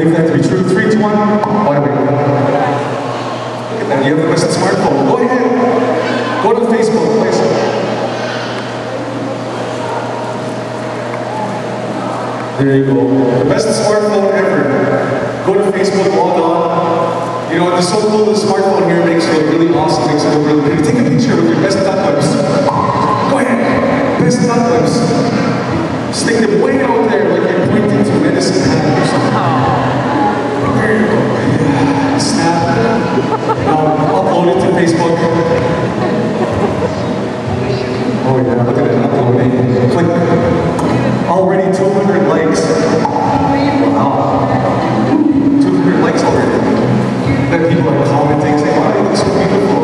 believe that to be true. 3, 2, 1. By the way, look at that. You have the best smartphone. Go ahead. Go to Facebook, please. There you go. The best smartphone ever. Go to Facebook, log on. You know, it's so cool. The smartphone here makes you look really awesome, makes you look really pretty. Take a picture with your best nut lips. Go ahead. Best nut lips. Stick them way out there like you're pointing to medicine hat or something. There you go. Yeah. Snap. Upload it to Facebook. Oh yeah, look at it uploading. Click. Already 200 likes. Wow. 200 likes already. Then people are commenting, saying, wow, you look so beautiful.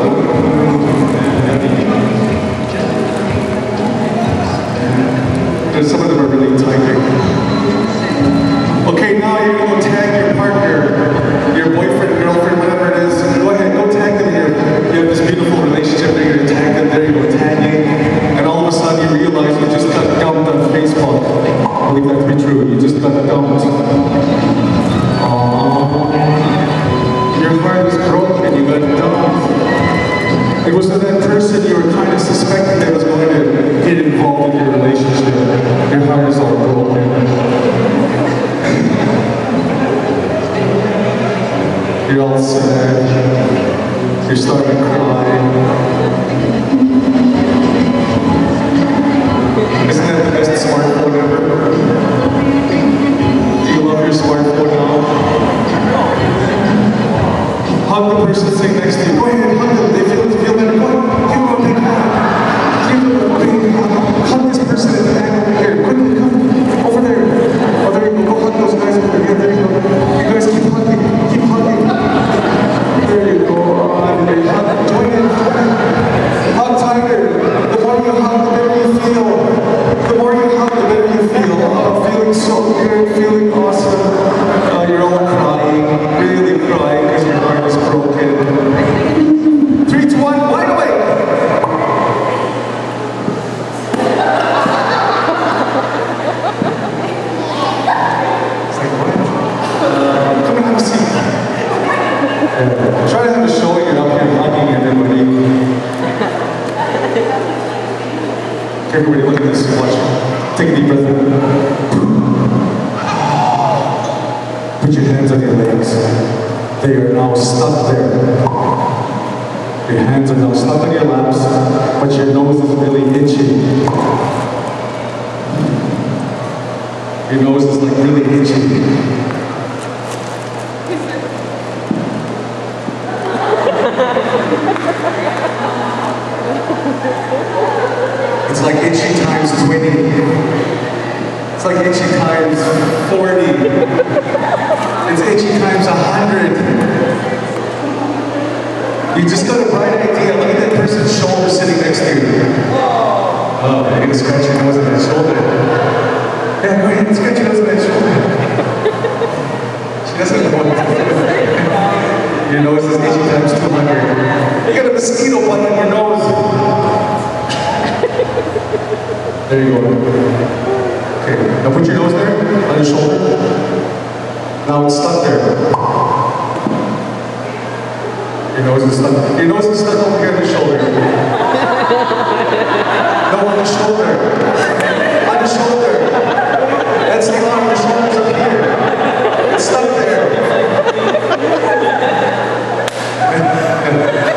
Because some of them are really typing. Okay, now you're going to tag your partner, your boyfriend, girlfriend, whatever it is. Go ahead, go tag them here. You have this beautiful relationship, you're going to tag them there, you go tagging. And all of a sudden you realize you just got dumped on Facebook. I believe that to be true. You just got dumped. Your heart is broken, you got dumped. It was to that person you were kind of suspecting that was going to get involved in your relationship. Your heart is all broken. You're all sad. You're starting to cry. Isn't that the best smartphone ever? Do you love your smartphone now? Hug the person sitting next to you. Go ahead, hug them. They feel better. Go ahead, give them a big hug. Give them a big hug. Hug this person in the back over here. Quickly, come over there. Oh, there you go. Go hug those guys over here. There you go. You guys keep hugging. Keep hugging. There you go. There you hug. Join in. Hug tighter. The more you hug, the better you feel. The more you hug, the better you feel. Oh, feeling so good, feeling awesome. You're all crying, really crying because your heart is broken. 3, 2, 1, wide awake! It's like, what? Come and have a seat. Try to have a show, you're up here hugging everybody. Everybody look at this, watch. Take a deep breath. Put your hands on your legs. They are now stuck there. Your hands are now stuck on your laps, but your nose is really itchy. Your nose is like really itchy. It's like itchy times 20. It's like itchy times 40. It's itchy times 100. You just got a bright idea. Look at that person's shoulder sitting next to you. Oh, you're going to scratch your nose on that shoulder. Yeah, go ahead and scratch your nose on that shoulder. She doesn't know what to do. Your nose is itchy times 200. You got a mosquito bite on your nose. There you go. Okay, now put your nose there, on your shoulder. Now it's stuck there. Your nose is stuck. Your nose is stuck over here on the shoulder. No, on the shoulder. On the shoulder. That's the arm. Your shoulder's up here. It's stuck there.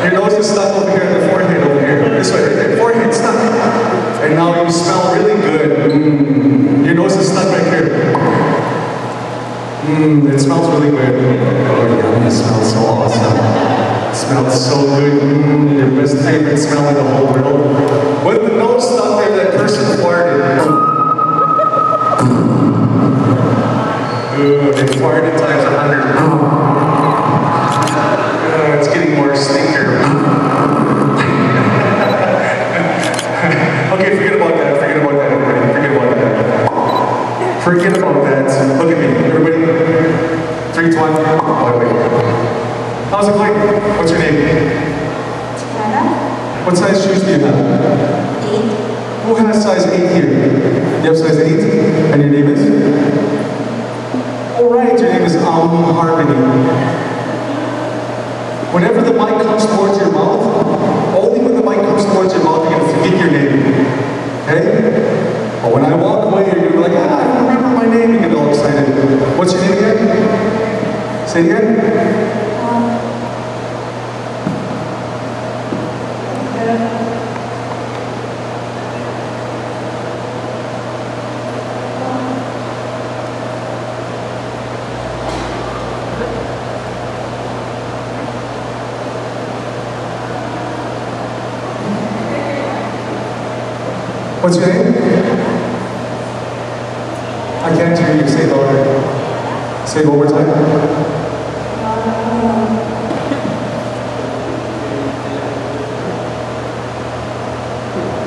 Your nose is stuck over here on the forehead over here. This way, right there. Forehead stuck. And now you smell really good. Your nose is stuck right here. It smells really good. Oh yeah, it smells so awesome. It smells so good. Your best favorite smell in the whole world. With the nose stuck there, that person farted. They farted times 100. It's getting more stinker. Okay, forget about that. Forget about that, everybody. Forget about that. Forget about that. Look at me, everybody. 3, 2, 1. How's it going? What's your name? Tiana. What size shoes do you have? 8. Who has size 8 here? You have size 8? And your name is? All right, your name is harmony. Whenever the mic comes towards your mouth, only when the mic comes towards your mouth, you're going to forget your name. Okay? But when I walk away, you're like, I don't remember my name, you get all excited. What's your name again? Say it again. What's your name? I can't hear you. Say it louder. Say it one more time.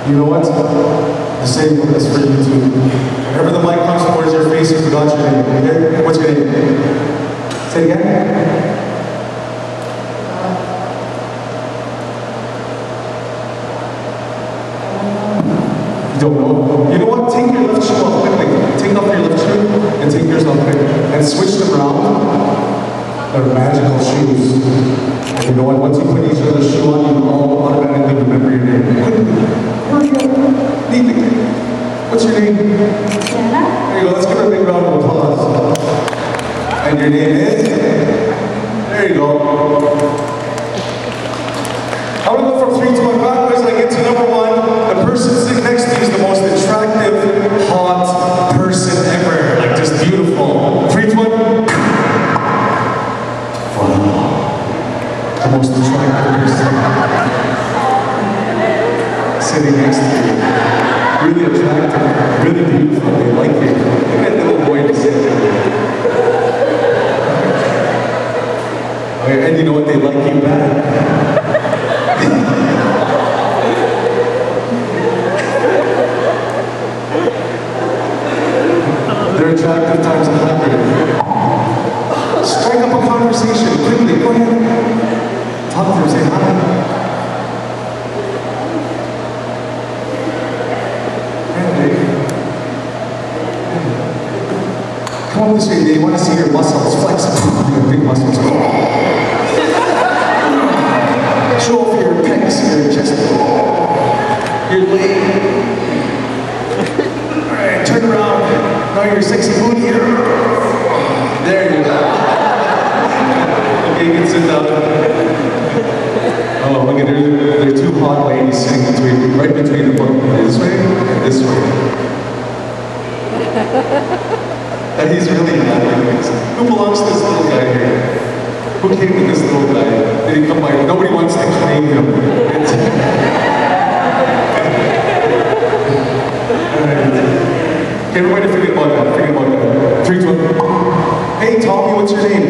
You know what? The same is for you too. Whenever the mic comes towards your face, you forgot your name. Okay? What's your name? Say it again. You don't know? You know what? Take your left shoe off quickly. Take off your left shoe and take yours off quick. And switch them around. They're magical shoes. And you know what? Once you put each other's shoe on, you all automatically remember your name. Neatly. What's your name? Jenna. There you go. Let's give her a big round of applause. And your name is? There you go. I'm going to go from 3 to 1 backwards. I get to number 1. The person sitting next to you is the most attractive, hot person ever. Like, just beautiful. 3 to 1. Wow. The most attractive person sitting next to you. Really attractive, really beautiful. They like you. Look at that little boy to sit there. Okay, and you know what? They like you back. They're attractive times 100. Strike up a conversation quickly. Go ahead. Talk to them. Say hi. Come on this way. They want to see your muscles flex. Your big muscles. Show off your pecs, your chest, your leg. Alright, turn around. Now your sexy booty here. There you go. Okay, you can sit down. Oh, look at there are 2 hot ladies sitting right between the book. This way, this way. And he's really happy. Who belongs to this little guy here? Who came with this little guy? Did he come by? Nobody wants to claim him. Okay, everybody forget about that. Forget about that. 3, 2, 1. Hey, Tommy, what's your name?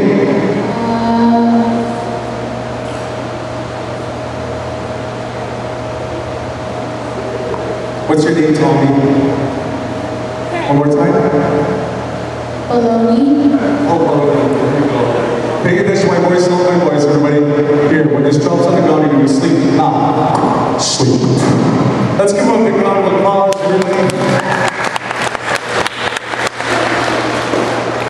What's your name, Tommy? One more time. Bologna. Oh, there you go. Pay attention to my voice, not my voice.